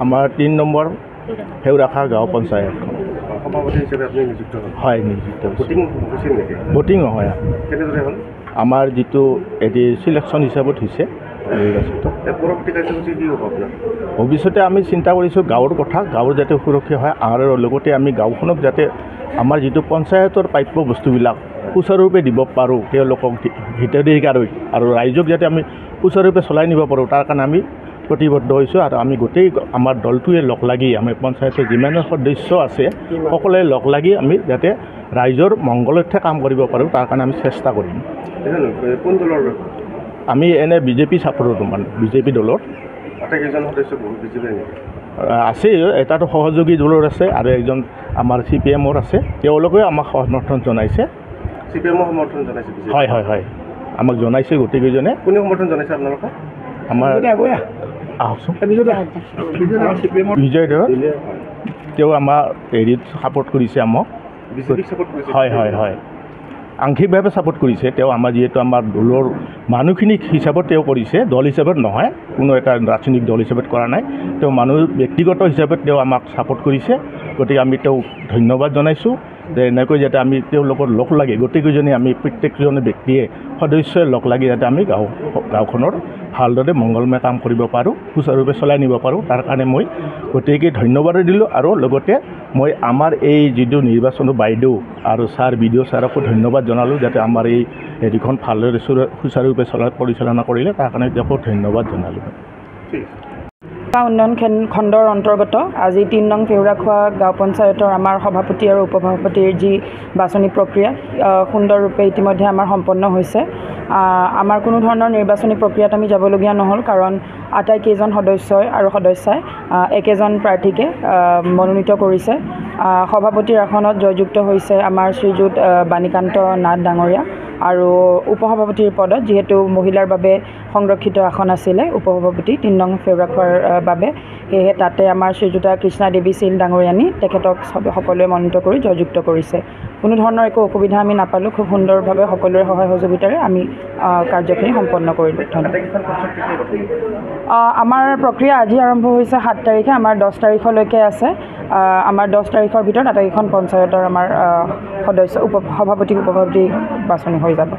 আমাৰ ৩ নম্বৰ হেউৰাখা গাঁও পঞ্চায়ত সভাপতি হিচাপে আপুনি নিযুক্ত হ'ল? হয়, নিযুক্ত। ভোটিং হৈছিল নেকি? ভোটিং নহয়, কেনেদৰে হ'ল? আমাৰ যিটো এটি চিলেকশ্যন হিচাপত হৈছে নিৰ্বাচিত। পৰৱৰ্তী কাৰ্যসূচী কি হ'ব আপোনাৰ? ভৱিষ্যতে আমি চিন্তা কৰিছোঁ গাঁৱৰ কথা, গাঁৱৰ যাতে সুৰক্ষা হয় আৰু লগতে আমি গাঁওখনক যাতে আমাৰ যিটো পঞ্চায়তৰ প্ৰাপ্য বস্তুবিলাক সুচাৰুৰূপে দিব পাৰোঁ, তেওঁলোকক হিতাধিকাৰীক আৰু ৰাইজক যাতে আমি সুচাৰুৰূপে চলাই নিব পাৰোঁ, তাৰ কাৰণে আমি প্ৰতিবদ্ধ হৈছোঁ। আৰু আমি গোটেই আমাৰ দলটোৱে লগ লাগি আমি পঞ্চায়তৰ যিমান সদস্য আছে সকলোৱে লগ লাগি আমি যাতে ৰাইজৰ মংগলাৰ্থে কাম কৰিব পাৰোঁ, তাৰ কাৰণে আমি চেষ্টা কৰিম। কোন দলৰ? আমি এনে বিজেপি ছাপোৰ্টৰ বিজেপি দলৰ আটাইকেইজন সদস্য বিজেপি আছে। এটাতো সহযোগী দলৰ আছে আৰু এজন আমাৰ CPM-ৰ আছে, তেওঁলোকেও আমাক সমৰ্থন জনাইছে। CPM-ৰ সমৰ্থন জনাইছে? হয় হয় হয়, আমাক জনাইছে গোটেইকেইজনে। কোনে সমৰ্থন জনাইছে আপোনালোকক? আমাৰ আহকচোন বিজয় দেৱ, তেওঁ আমাৰ হেৰিত ছাপোৰ্ট কৰিছে আমাক। হয় হয় হয়, আংশিকভাৱে ছাপোৰ্ট কৰিছে তেওঁ। আমাৰ যিহেতু আমাৰ দলৰ মানুহখিনিক হিচাপত তেওঁ কৰিছে, দল হিচাপত নহয়, কোনো এটা ৰাজনৈতিক দল হিচাপত কৰা নাই। তেওঁ মানুহ ব্যক্তিগত হিচাপত তেওঁ আমাক ছাপোৰ্ট কৰিছে। গতিকে আমি তেওঁক ধন্যবাদ জনাইছোঁ যে এনেকৈ যাতে আমি তেওঁলোকৰ লগ লাগি গোটেইকেইজনে আমি প্ৰত্যেকজন ব্যক্তিয়ে সদস্যই লগ লাগি যাতে আমি গাঁওখনৰ ভালদৰে মংগলময় কাম কৰিব পাৰোঁ, সুচাৰুৰূপে চলাই নিব পাৰোঁ, তাৰ কাৰণে মই গোটেইকে ধন্যবাদ দিলোঁ। আৰু লগতে মই আমাৰ এই যিটো নিৰ্বাচনৰ বাইদেউ আৰু ছাৰ BDO ছাৰকো ধন্যবাদ জনালোঁ, যাতে আমাৰ এই হেৰিখন ভালদৰে সুচাৰুৰূপে পৰিচালনা কৰিলে, তাৰ কাৰণে তেওঁকো ধন্যবাদ জনালোঁ। উন্নয়ন খণ্ডৰ অন্তৰ্গত আজি ৩ নং ফেউৰাখোৱা গাঁও পঞ্চায়তৰ আমাৰ সভাপতি আৰু উপসভাপতিৰ যি বাছনি প্ৰক্ৰিয়া সুন্দৰৰূপে ইতিমধ্যে আমাৰ সম্পন্ন হৈছে। আমাৰ কোনো ধৰণৰ নিৰ্বাচনী প্ৰক্ৰিয়াত আমি যাবলগীয়া নহ'ল, কাৰণ আটাইকেইজন সদস্যই আৰু সদস্যাই একেজন প্ৰাৰ্থীকে মনোনীত কৰিছে। সভাপতিৰ আসনত জয়যুক্ত হৈছে আমাৰ শ্ৰীযুত বাণীকান্ত নাথ ডাঙৰীয়া, আৰু উপসভাপতিৰ পদত যিহেতু মহিলাৰ বাবে সংৰক্ষিত আসন আছিলে উপসভাপতি ৩ নং ফেউৰাখোৱাৰ বাবে, সেয়েহে তাতে আমাৰ শ্ৰীযুতা কৃষ্ণা দেৱী শীল ডাঙৰীয়ানী তেখেতক সকলোৱে মনোনীত কৰি জয়যুক্ত কৰিছে। কোনো ধৰণৰ একো অসুবিধা আমি নাপালোঁ, খুব সুন্দৰভাৱে সকলোৰে সহায় সহযোগিতাৰে আমি কাৰ্যখিনি সম্পন্ন কৰিলোঁ। ধন্যবাদ। আমাৰ প্ৰক্ৰিয়া আজি আৰম্ভ হৈছে 7 তাৰিখে, আমাৰ 10 তাৰিখলৈকে আছে। আমাৰ 10 তাৰিখৰ ভিতৰত আটাইকেইখন পঞ্চায়তৰ আমাৰ সদস্য সভাপতি উপসভাপতি বাছনি হৈ যাব।